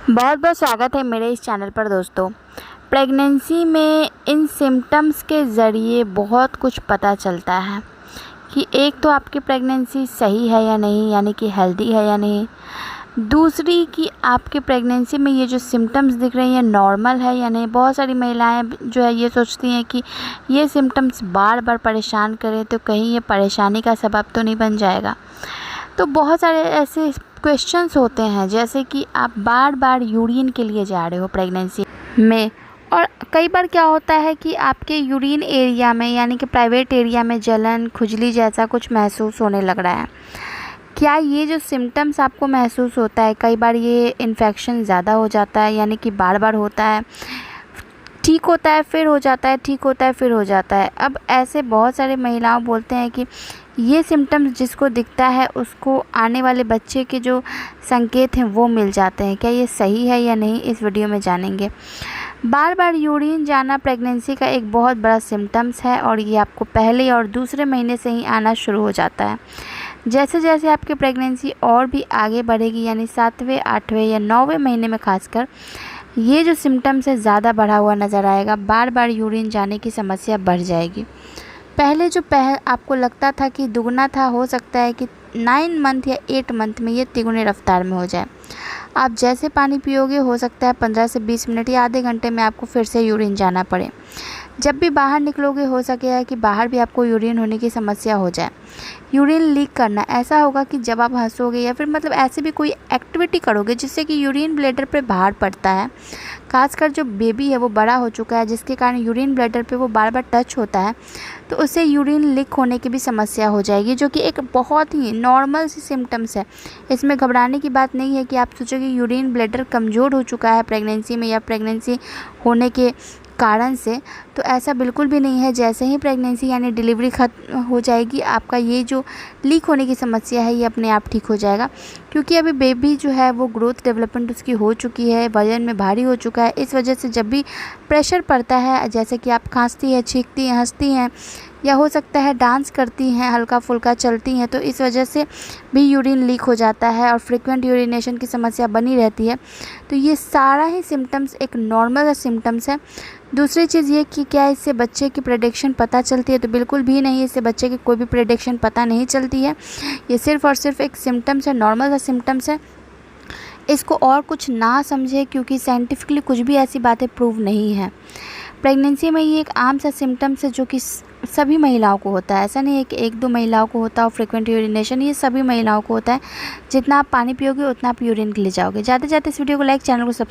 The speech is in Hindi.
बहुत बहुत स्वागत है मेरे इस चैनल पर दोस्तों। प्रेगनेंसी में इन सिम्टम्स के ज़रिए बहुत कुछ पता चलता है कि एक तो आपकी प्रेगनेंसी सही है या नहीं, यानी कि हेल्दी है या नहीं। दूसरी कि आपकी प्रेगनेंसी में ये जो सिम्टम्स दिख रही हैं नॉर्मल है या नहीं। बहुत सारी महिलाएं जो है ये सोचती हैं कि ये सिम्टम्स बार बार परेशान करें तो कहीं ये परेशानी का सबब तो नहीं बन जाएगा। तो बहुत सारे ऐसे क्वेश्चंस होते हैं, जैसे कि आप बार बार यूरिन के लिए जा रहे हो प्रेगनेंसी में, और कई बार क्या होता है कि आपके यूरिन एरिया में यानी कि प्राइवेट एरिया में जलन, खुजली जैसा कुछ महसूस होने लग रहा है। क्या ये जो सिम्टम्स आपको महसूस होता है, कई बार ये इन्फेक्शन ज़्यादा हो जाता है, यानी कि बार बार होता है, ठीक होता है फिर हो जाता है, ठीक होता है फिर हो जाता है। अब ऐसे बहुत सारे महिलाओं बोलते हैं कि ये सिम्टम्स जिसको दिखता है उसको आने वाले बच्चे के जो संकेत हैं वो मिल जाते हैं। क्या ये सही है या नहीं, इस वीडियो में जानेंगे। बार बार यूरिन जाना प्रेगनेंसी का एक बहुत बड़ा सिम्टम्स है और ये आपको पहले और दूसरे महीने से ही आना शुरू हो जाता है। जैसे जैसे आपकी प्रेगनेंसी और भी आगे बढ़ेगी, यानी 7वें, 8वें या 9वें महीने में खासकर ये जो सिम्टम्स है ज़्यादा बढ़ा हुआ नज़र आएगा। बार बार यूरिन जाने की समस्या बढ़ जाएगी। पहले जो आपको लगता था कि दुगना था, हो सकता है कि 9 मंथ या 8 मंथ में ये तिगुने रफ्तार में हो जाए। आप जैसे पानी पियोगे हो सकता है 15 से 20 मिनट या आधे घंटे में आपको फिर से यूरिन जाना पड़े। जब भी बाहर निकलोगे हो सकेगा कि बाहर भी आपको यूरिन होने की समस्या हो जाए। यूरिन लीक करना ऐसा होगा कि जब आप हंसोगे या फिर मतलब ऐसे भी कोई एक्टिविटी करोगे जिससे कि यूरिन ब्लैडर पे भार पड़ता है, खासकर जो बेबी है वो बड़ा हो चुका है जिसके कारण यूरिन ब्लैडर पे वो बार बार टच होता है, तो उससे यूरिन लीक होने की भी समस्या हो जाएगी, जो कि एक बहुत ही नॉर्मल सी सिम्टम्स है। इसमें घबराने की बात नहीं है कि आप सोचोगे यूरिन ब्लैडर कमज़ोर हो चुका है प्रेगनेंसी में या प्रेगनेंसी होने के कारण से, तो ऐसा बिल्कुल भी नहीं है। जैसे ही प्रेगनेंसी यानी डिलीवरी ख़त्म हो जाएगी, आपका ये जो लीक होने की समस्या है ये अपने आप ठीक हो जाएगा, क्योंकि अभी बेबी जो है वो ग्रोथ डेवलपमेंट उसकी हो चुकी है, वजन में भारी हो चुका है। इस वजह से जब भी प्रेशर पड़ता है, जैसे कि आप खांसती हैं, छींकती हैं, हंसती हैं या हो सकता है डांस करती हैं, हल्का फुल्का चलती हैं, तो इस वजह से भी यूरिन लीक हो जाता है और फ्रीक्वेंट यूरिनेशन की समस्या बनी रहती है। तो ये सारा ही सिम्टम्स एक नॉर्मल सिम्टम्स है। दूसरी चीज़ ये कि क्या इससे बच्चे की प्रेडिक्शन पता चलती है, तो बिल्कुल भी नहीं। इससे बच्चे की कोई भी प्रेडिक्शन पता नहीं चलती है। ये सिर्फ़ और सिर्फ एक सिम्टम्स है, नॉर्मल सा सिम्टम्स है। इसको और कुछ ना समझे, क्योंकि साइंटिफिकली कुछ भी ऐसी बातें प्रूव नहीं है। प्रेगनेंसी में ये एक आम सा सिम्टम्स है जो कि सभी महिलाओं को होता है। ऐसा नहीं है कि 1-2 महिलाओं को होता है। फ्रीक्वेंट यूरिनेशन ये सभी महिलाओं को होता है। जितना आप पानी पियोगे उतना आप यूरिन के लिए जाओगे। जाते जाते इस वीडियो को लाइक, चैनल को सब्सक्राइब